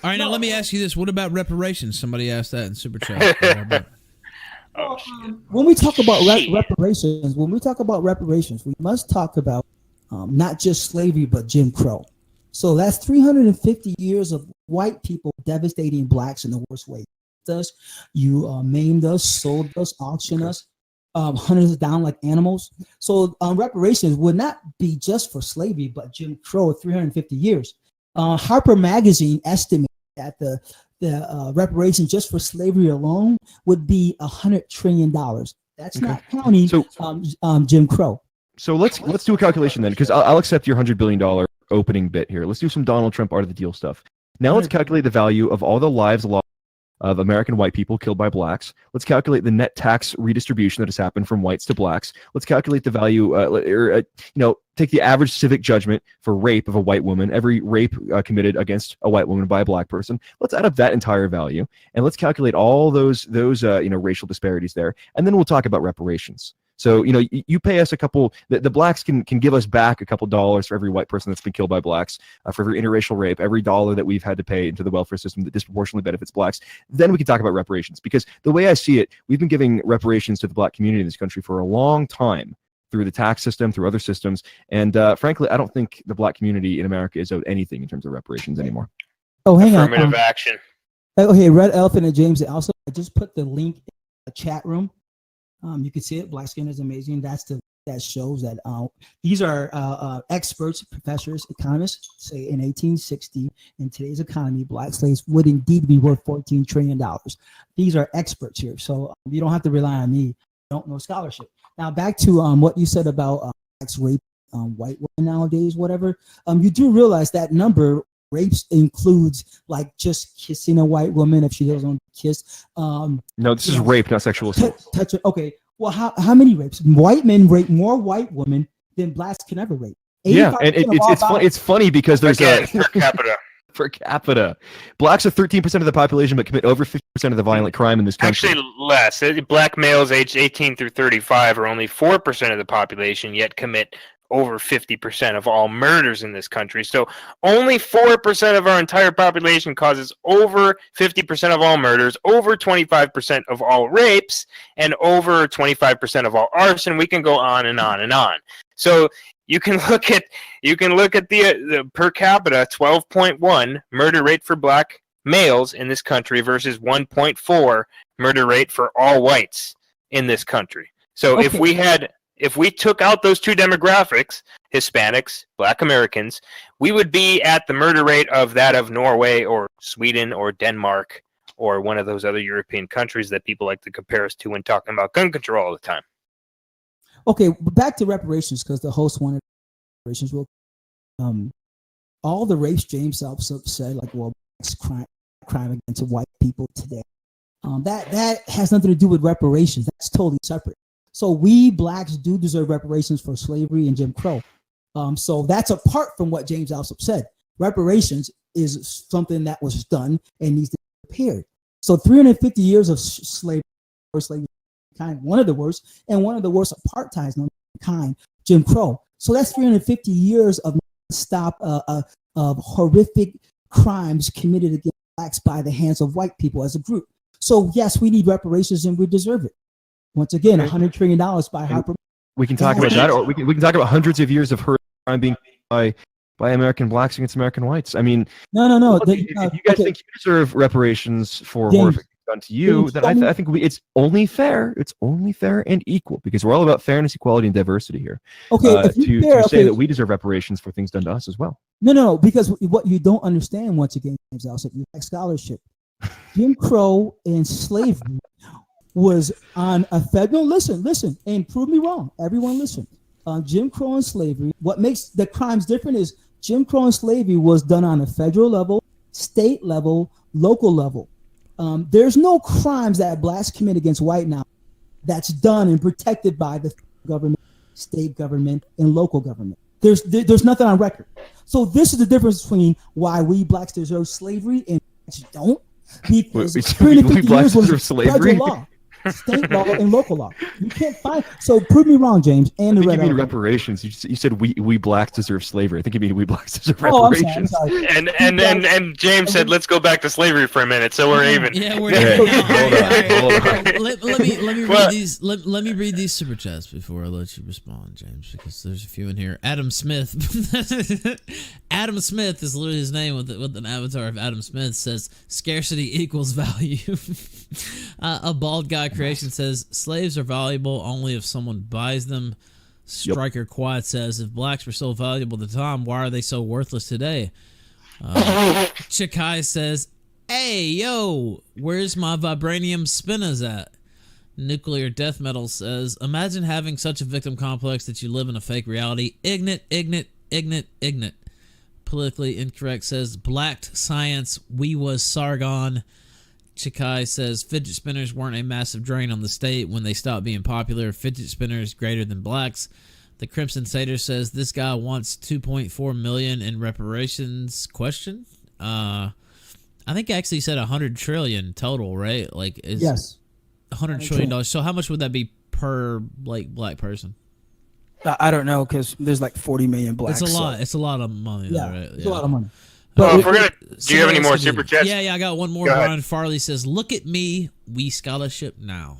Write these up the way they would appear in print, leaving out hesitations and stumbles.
All right, now let me ask you this: what about reparations? Somebody asked that in super chat. When we talk about reparations, we must talk about not just slavery but Jim Crow. So that's 350 years of white people devastating blacks in the worst way. You maimed us, sold us, auctioned us, hunted us down like animals. So reparations would not be just for slavery, but Jim Crow, 350 years. Harper Magazine estimates that the reparations just for slavery alone would be $100 trillion. That's not counting Jim Crow. So let's do a calculation then, because I'll accept your $100 billion opening bit here. Let's do some Donald Trump art of the deal stuff. Now let's calculate the value of all the lives lost of American white people killed by blacks. Let's calculate the net tax redistribution that has happened from whites to blacks. Let's calculate the value, take the average civic judgment for rape of a white woman, every rape committed against a white woman by a black person. Let's add up that entire value, and let's calculate all those racial disparities there, and then we'll talk about reparations. So, you pay us the blacks can give us back a couple dollars for every white person that's been killed by blacks, for every interracial rape, every dollar that we've had to pay into the welfare system that disproportionately benefits blacks. Then we can talk about reparations, because the way I see it, we've been giving reparations to the black community in this country for a long time through the tax system, through other systems. And frankly, I don't think the black community in America is owed anything in terms of reparations anymore. Oh, hang on. Affirmative action. Okay, Red Elephant and James also, I just put the link in the chat room. You can see it. Black Skin is Amazing. That shows that these are experts, professors, economists say in 1860 in today's economy, black slaves would indeed be worth $14 trillion. These are experts here, so you don't have to rely on me. You don't know scholarship. Now back to what you said about blacks rape white women nowadays, whatever. You do realize that number. Rapes includes like just kissing a white woman if she doesn't want to kiss. No, this is rape, not sexual assault. Touch it. Okay. Well, how many rapes? White men rape more white women than blacks can ever rape. Yeah, and it's funny because there's per capita. Per capita, blacks are 13% of the population, but commit over 50% of the violent crime in this country. Actually, less. Black males aged 18 through 35 are only 4% of the population, yet commit over 50% of all murders in this country. So only 4% of our entire population causes over 50% of all murders, over 25% of all rapes, and over 25% of all arson. We can go on and on and on. So you can look at the per capita 12.1 murder rate for black males in this country versus 1.4 murder rate for all whites in this country. So okay. If we took out those two demographics, Hispanics, Black Americans, we would be at the murder rate of that of Norway or Sweden or Denmark or one of those other European countries that people like to compare us to when talking about gun control all the time. Okay, back to reparations, because the host wanted reparations. All the rapes James Allsup said, like, well, it's crime against white people today. That has nothing to do with reparations. That's totally separate. So we blacks do deserve reparations for slavery and Jim Crow. So that's apart from what James Allsup said. Reparations is something that was done and needs to be repaired. So 350 years of slavery, kind, one of the worst, and one of the worst apartheids known kind, Jim Crow. So that's 350 years of stop of horrific crimes committed against blacks by the hands of white people as a group. So yes, we need reparations and we deserve it. Once again, $100 trillion by Harper. We can talk about that, or we can talk about hundreds of years of hurt crime being by American blacks against American whites. I mean, no. If you guys think you deserve reparations for horrific done to you, then I think it's only fair. It's only fair and equal, because we're all about fairness, equality, and diversity here. Okay, to say that we deserve reparations for things done to us as well. No, because what you don't understand, once again, James Allsup, you lack scholarship. Jim Crow and slavery was on a federal, listen, and prove me wrong. Everyone listen. Jim Crow and slavery, what makes the crimes different is Jim Crow and slavery was done on a federal level, state level, local level. There's no crimes that blacks commit against white now that's done and protected by the government, state government, and local government. There's nothing on record. So this is the difference between why we blacks deserve slavery and blacks don't. Because we blacks deserve slavery? Law. state law and local law. You can't find. So prove me wrong, James. And I the think you red mean elephant. reparations. You said we blacks deserve slavery. I think you mean we blacks deserve Oh, I'm reparations. sorry. And James said, "Let's go back to slavery for a minute." So we're even. Yeah, we're Hey, done. hold on. Let me What? read these. Let me read these super chats before I let you respond, James, because there's a few in here. Adam Smith. Adam Smith is literally his name with an avatar of Adam Smith. Says scarcity equals value. A bald guy creation says slaves are valuable only if someone buys them. Striker Quiet says if blacks were so valuable at the time, why are they so worthless today? Chikai says, hey, yo, where's my vibranium spinners at? Nuclear Death Metal says, imagine having such a victim complex that you live in a fake reality. Ignorant. Politically Incorrect says, blacked science, we was Sargon. Chikai says, fidget spinners weren't a massive drain on the state when they stopped being popular. Fidget spinners greater than blacks. The Crimson Satyr says, this guy wants $2.4 million in reparations. Question? I think I actually said $100 trillion total, right? Like, is Yes. $100 trillion. So how much would that be per like black person? I don't know because there's like 40 million blacks. It's a lot. It's a lot of money. Yeah, though, right? it's a lot of money. Well, if we're gonna, do you have any Somebody more else could super do- chats? Yeah, I got one more. Go ahead. Brian Farley says, look at me, we scholarship now.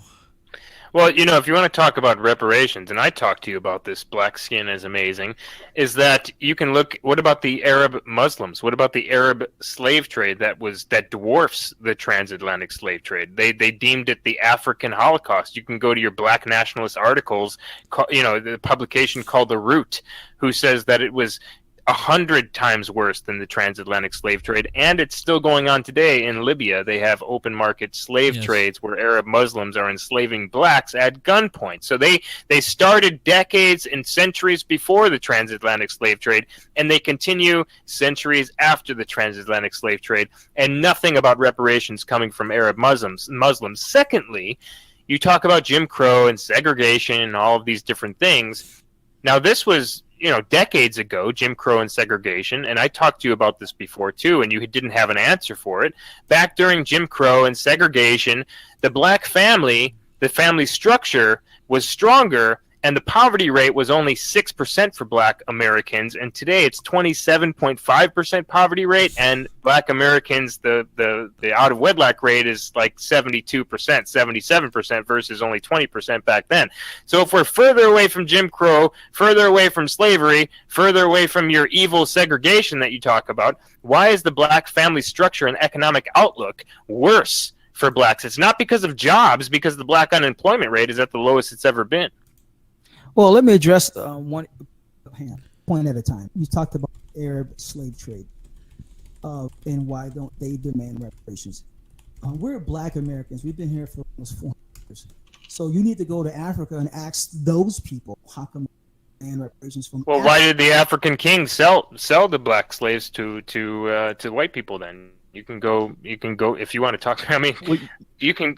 Well, if you want to talk about reparations, and I talked to you about this, black skin is amazing, is that you can look, what about the Arab Muslims? What about the Arab slave trade that dwarfs the transatlantic slave trade? They deemed it the African Holocaust. You can go to your black nationalist articles, the publication called The Root, who says that it was 100 times worse than the transatlantic slave trade, and it's still going on today in Libya. They have open market slave trades where Arab Muslims are enslaving blacks at gunpoint. So they started decades and centuries before the transatlantic slave trade, and they continue centuries after the transatlantic slave trade, and nothing about reparations coming from Arab Muslims. Secondly, you talk about Jim Crow and segregation and all of these different things. Now, this was decades ago, Jim Crow and segregation, and I talked to you about this before too, and you didn't have an answer for it. Back during Jim Crow and segregation, the black family, the family structure was stronger, and the poverty rate was only 6% for black Americans, and today it's 27.5% poverty rate, and black Americans, the out of wedlock rate is like 72%, 77% versus only 20% back then. So if we're further away from Jim Crow, further away from slavery, further away from your evil segregation that you talk about, why is the black family structure and economic outlook worse for blacks? It's not because of jobs, because the black unemployment rate is at the lowest it's ever been. Well, let me address one. Point at a time. You talked about Arab slave trade, and why don't they demand reparations? We're black Americans. We've been here for almost 400 years. So you need to go to Africa and ask those people how come they demand reparations from. Well, Africa. why did the African kings sell the black slaves to white people then? You can go if you want to talk. I mean, you can.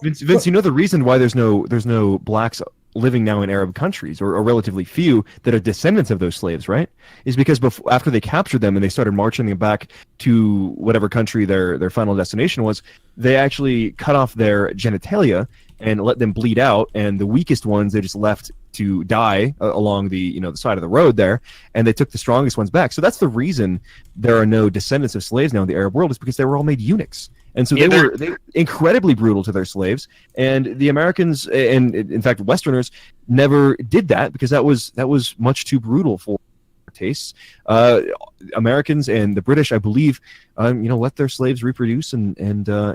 Vince, the reason why there's no blacks living now in Arab countries, or relatively few, that are descendants of those slaves, right, is because after they captured them and they started marching them back to whatever country their final destination was, they actually cut off their genitalia and let them bleed out, and the weakest ones they just left to die along the the side of the road there, and they took the strongest ones back. So that's the reason there are no descendants of slaves now in the Arab world, is because they were all made eunuchs. And so they were incredibly brutal to their slaves, and the Americans, and in fact Westerners, never did that because that was much too brutal for their tastes. Americans and the British, I believe, let their slaves reproduce and go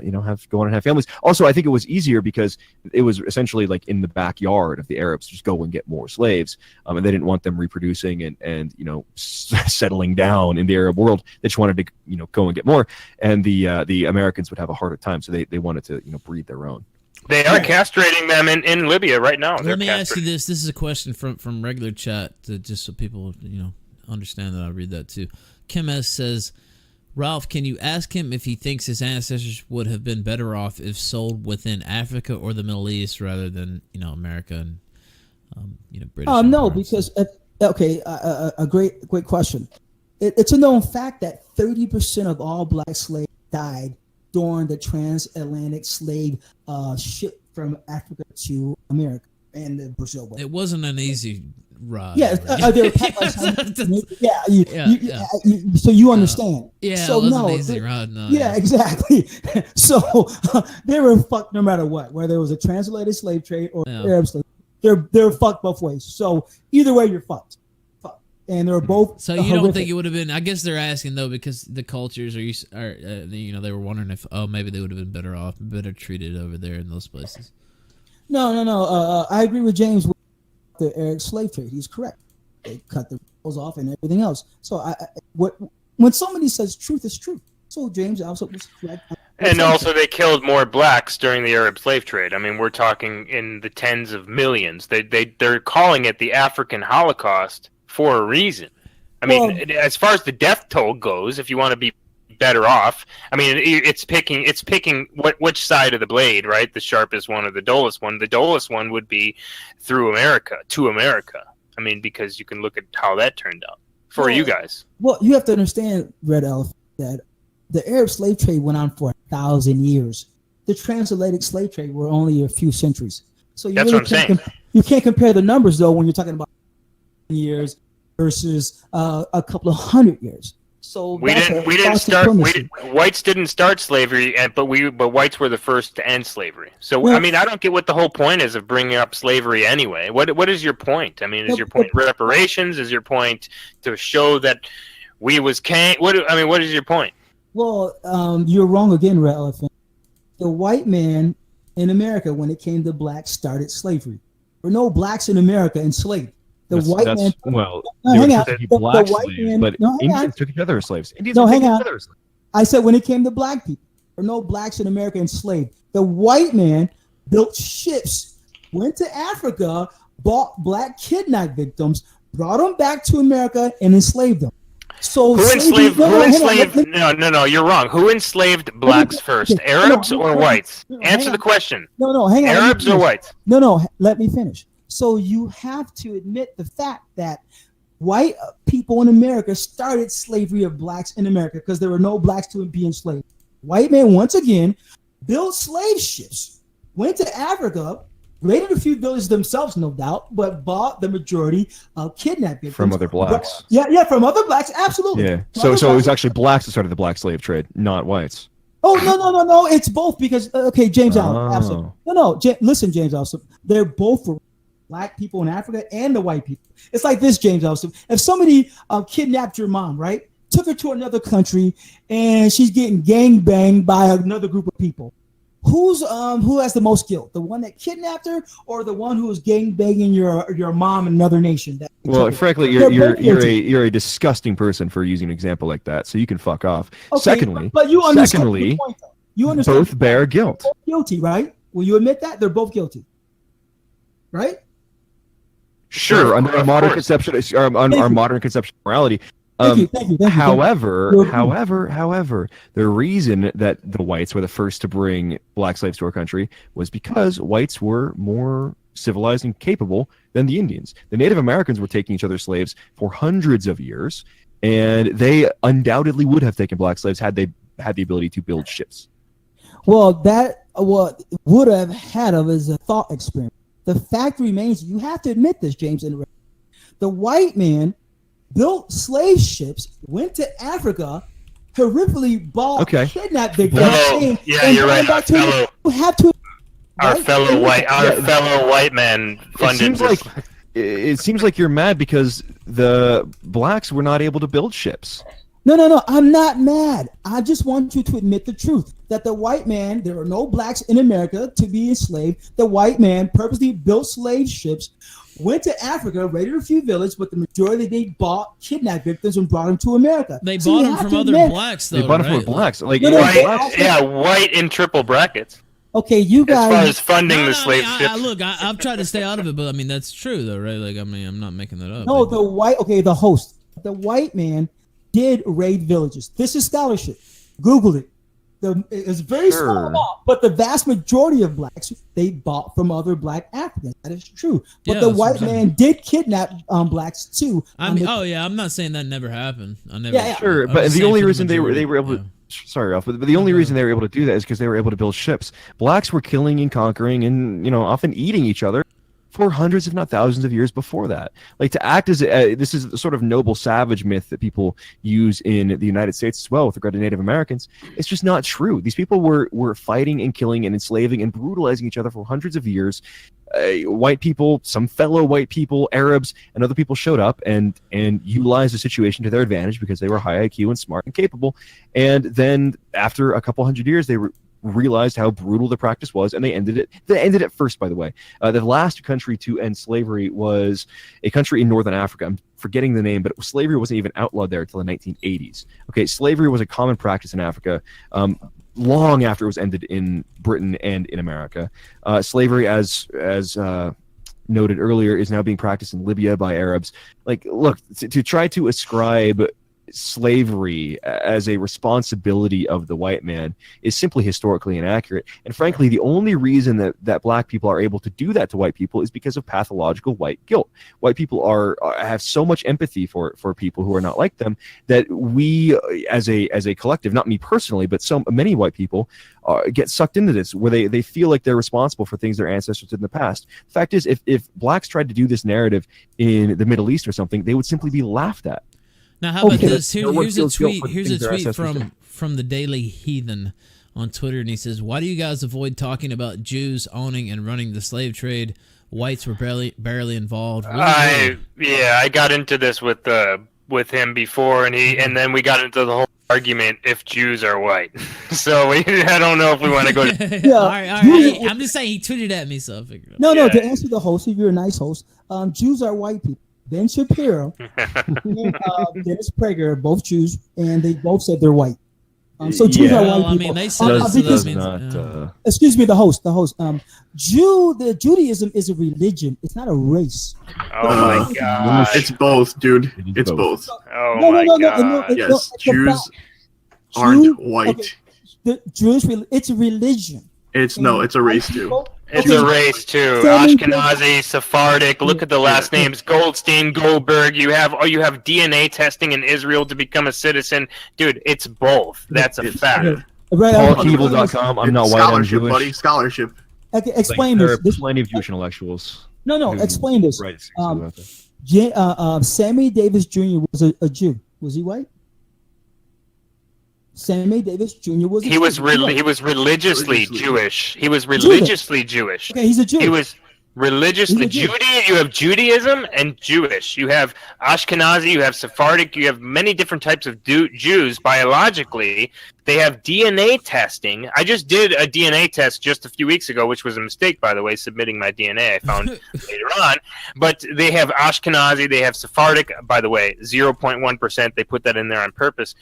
on and have families. Also, I think it was easier because it was essentially like in the backyard of the Arabs, just go and get more slaves, and they didn't want them reproducing and settling down in the Arab world. They just wanted to go and get more, and the Americans would have a harder time, so they wanted to breed their own. They are castrating them in Libya right now. Let me ask you this. This is a question from regular chat, just so people understand that I read that too. Kim S says, Ralph, can you ask him if he thinks his ancestors would have been better off if sold within Africa or the Middle East rather than America and British? No, because a great question. It's a known fact that 30% of all black slaves died during the transatlantic slave ship from Africa to America and the Brazil way. It wasn't an easy ride. Yeah, right? they were packed by so you understand. Yeah, so it wasn't no, an easy ride. No, yeah, exactly. So they were fucked no matter what, whether it was a transatlantic slave trade or Arab slave. They're fucked both ways. So either way, you're fucked. And they're both. So you don't think it would have been? I guess they're asking though because the cultures are they were wondering if maybe they would have been better treated over there in those places. No. I agree with James with the Arab slave trade. He's correct. They cut the rules off and everything else. So when somebody says truth is truth. So James also was correct. And also, they killed more blacks during the Arab slave trade. I mean, we're talking in the tens of millions. They're calling it the African Holocaust for a reason. I mean, as far as the death toll goes, if you want to be better off, I mean, it's picking which side of the blade, right? The sharpest one or the dullest one. The dullest one would be through America, to America. I mean, because you can look at how that turned out for you guys. Well, you have to understand, Red Elephant, that the Arab slave trade went on for 1,000 years. The transatlantic slave trade were only a few centuries. So you That's really what I'm saying. You can't compare the numbers, though, when you're talking about years versus a couple of 100 years. So whites didn't start slavery, but whites were the first to end slavery. So well, I mean, I don't get what the whole point is of bringing up slavery anyway. What is your point? I mean, is your point reparations? Is your point to show that we was what is your point? Well, you're wrong again, Red Elephant. The white man in America, when it came to blacks, started slavery. There were no blacks in America enslaved. The white man took each other as slaves. I said when it came to black people, there were no blacks in America enslaved. The white man built ships, went to Africa, bought black kidnap victims, brought them back to America, and enslaved them. So who enslaved? No, you're wrong. Who enslaved blacks first, Arabs or whites? Answer the question. No, hang on. Arabs or whites? No, let me finish. So you have to admit the fact that white people in America started slavery of blacks in America because there were no blacks to be enslaved. White men, once again, built slave ships, went to Africa, raided a few villages themselves, no doubt, but bought the majority of kidnapping from other blacks. Yeah, from other blacks, absolutely. Yeah. So it was actually blacks that started the black slave trade, not whites. Oh no! It's both because James Allsup. Absolutely. No. Listen, James Allsup. They're both for black people in Africa and the white people. It's like this, James Allsup. If somebody kidnapped your mom, right, took her to another country, and she's getting gang banged by another group of people, who has the most guilt? The one that kidnapped her, or the one who was gang banging your mom in another nation? Well, frankly, you're a disgusting person for using an example like that. So you can fuck off. Okay, secondly, but you understand the point, though. You understand both bear guilt. They're both guilty, right? Will you admit that they're both guilty? Right? Sure, under our modern conception, our modern conception of morality. Thank you. However, the reason that the whites were the first to bring black slaves to our country was because whites were more civilized and capable than the Indians. The Native Americans were taking each other's slaves for hundreds of years, and they undoubtedly would have taken black slaves had they had the ability to build ships. Well, that what would have had of is a thought experiment. The fact remains, you have to admit this, James. The white man built slave ships, went to Africa, horrifically bought, kidnapped victims. You're right. Our fellow white man funded this. It seems like you're mad because the blacks were not able to build ships. No, I'm not mad. I just want you to admit the truth that the white man, there were no blacks in America to be enslaved. The white man purposely built slave ships, went to Africa, raided a few villages, but the majority they bought kidnapped victims and brought them to America. They bought them from other blacks, though. They bought them from blacks, like white in triple brackets. Okay, you guys. As far as funding the slave ships. Look, I've tried to stay out of it, but I mean that's true, though, right? Like, I mean, I'm not making that up. No, the white man did raid villages. This is scholarship. Google it. It's very small amount, but the vast majority of blacks they bought from other black Africans. That is true. But the white man did kidnap blacks too. I'm not saying that never happened. I never. Sure, but the only reason they were able to sorry, Ralph, but the only reason they were able to do that is because they were able to build ships. Blacks were killing and conquering and, often eating each other for hundreds, if not thousands of years before that. Like, to act as this is the sort of noble savage myth that people use in the United States as well with regard to Native Americans. It's just not true. These people were fighting and killing and enslaving and brutalizing each other for hundreds of years. White people, some fellow white people, Arabs, and other people showed up and utilized the situation to their advantage because they were high IQ and smart and capable. And then after a couple hundred years, they realized how brutal the practice was, and they ended it. They ended it first, by the way. The last country to end slavery was a country in northern Africa. I'm forgetting the name, but slavery wasn't even outlawed there until the 1980s. Okay, slavery was a common practice in Africa long after it was ended in Britain and in America. Slavery, as noted earlier, is now being practiced in Libya by Arabs. Like, look, to try to ascribe slavery as a responsibility of the white man is simply historically inaccurate. And frankly, the only reason that black people are able to do that to white people is because of pathological white guilt. White people have so much empathy for people who are not like them that we, as a collective, not me personally, but so many white people get sucked into this, where they feel like they're responsible for things their ancestors did in the past. The fact is, if blacks tried to do this narrative in the Middle East or something, they would simply be laughed at. Now, how about this? Here's a tweet. Here's a tweet from the Daily Heathen on Twitter, and he says, "Why do you guys avoid talking about Jews owning and running the slave trade? Whites were barely involved." I got into this with him before, and then we got into the whole argument if Jews are white. So I don't know if we want to go. All right. I'm just saying he tweeted at me, so I figured. No. To answer the host, if you're a nice host, Jews are white people. Ben Shapiro and Dennis Prager, both Jews, and they both said they're white. So Jews are white people. They said excuse me, the host. Judaism is a religion. It's not a race. Oh my God! It's both, dude. It's both. Oh my God! Yes, Jews aren't white. Okay. The Jewish, it's a religion. It's a race too. It's a race too. Ashkenazi, Sephardic. Look at the last names: Goldstein, Goldberg. You have DNA testing in Israel to become a citizen, dude. It's both. That's a fact. PaulKeeble.com. I'm not white. I'm Jewish. Buddy. Scholarship. Okay, explain There are this. plenty of Jewish intellectuals. No. Explain this. Right. Sammy Davis Jr. was a Jew. Was he white? Sammy Davis Jr. was. He was religiously Jewish. He was religiously Jewish. Okay, he's a Jew. He was religiously Judean. You have Judaism and Jewish. You have Ashkenazi. You have Sephardic. You have many different types of Jews. Biologically, they have DNA testing. I just did a DNA test just a few weeks ago, which was a mistake, by the way, submitting my DNA. I found later on. But they have Ashkenazi. They have Sephardic. By the way, 0.1%. They put that in there on purpose.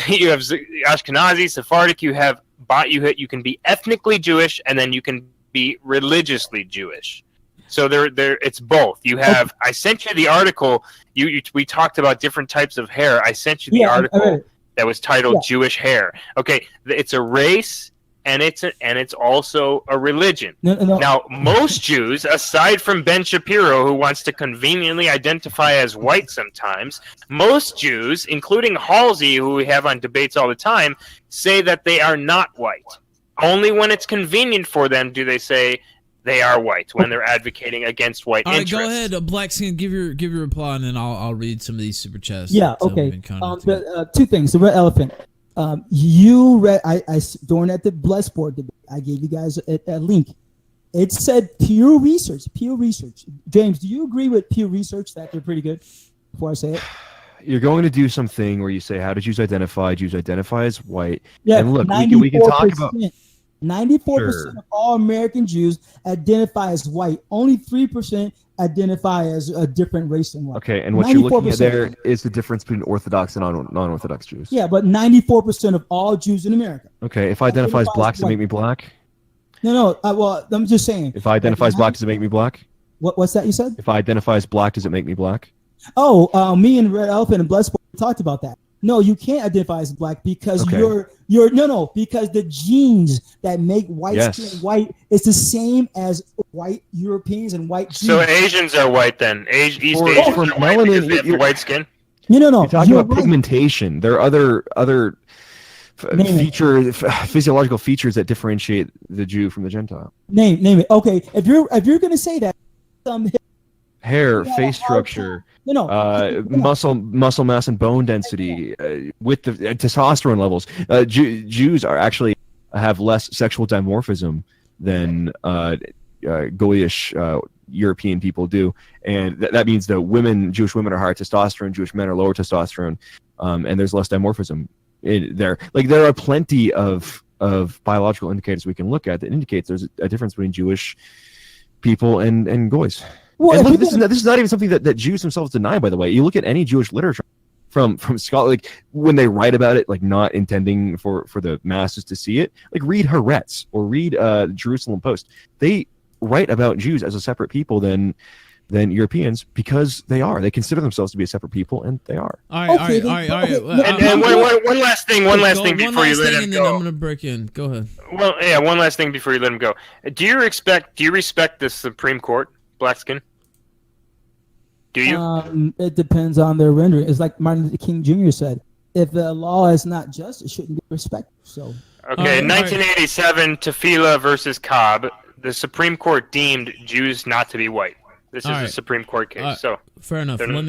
You have Ashkenazi, Sephardic. You can be ethnically Jewish, and then you can be religiously Jewish. So it's both. You have. I sent you the article. We talked about different types of hair. I sent you the article that was titled "Jewish Hair." Okay, it's a race, and it's also a religion. No. Now, most Jews, aside from Ben Shapiro, who wants to conveniently identify as white sometimes, most Jews, including Halsey, who we have on debates all the time, say that they are not white. Only when it's convenient for them do they say they are white, when they're advocating against white interests. All right, go ahead, Blackskin. Give your reply, and then I'll read some of these super chats. Yeah, okay. Two things. The red elephant. You read. I during at the Blessed Board debate, I gave you guys a link. It said Pew Research. James, do you agree with Pew Research that they're pretty good? Before I say it. You're going to do something where you say, "How do Jews identify?" Jews identify as white. Yeah, and look, we can talk about 94% of all American Jews identify as white. Only 3% identify as a different race than white. Okay, and what you're looking at there is the difference between Orthodox and non-Orthodox Jews. Yeah, but 94% of all Jews in America. Okay, if I identify as black, does it make me black? No. Well, I'm just saying. If I identify as black, does it make me black? What's that you said? If I identify as black, does it make me black? Oh, me and Red Elephant and Blessed talked about that. No, you can't identify as black because because the genes that make white skin white is the same as white Europeans and white Jews. So Asians are white then. East Asians are white because they have white skin? No. You're talking about pigmentation. There are other physiological features that differentiate the Jew from the Gentile. Name it. Okay, if you're gonna say that, Hair, Yeah, face hard structure, no, muscle mass and bone density, with the testosterone levels. Jews are actually have less sexual dimorphism than Goyish European people do, and that means that Jewish women are higher testosterone, Jewish men are lower testosterone, and there's less dimorphism there. Like there are plenty of biological indicators we can look at that indicates there's a difference between Jewish people and Goys. Well, and look, this is not even something that Jews themselves deny, by the way. You look at any Jewish literature from Scotland, like when they write about it, like not intending for the masses to see it, like read Haaretz or read Jerusalem Post. They write about Jews as a separate people than Europeans because they consider themselves to be a separate people, and they are. All right. And one last thing before you let him and go. then I'm gonna break in. Go ahead. Well, yeah, one last thing before you let him go. Do you respect the Supreme Court, Blackskin? Do you? It depends on their rendering. It's like Martin Luther King Jr. said: if the law is not just, it shouldn't be respected. So. Okay, 1987, Tefillah versus Cobb. The Supreme Court deemed Jews not to be white. This is a Supreme Court case. So fair enough. Let me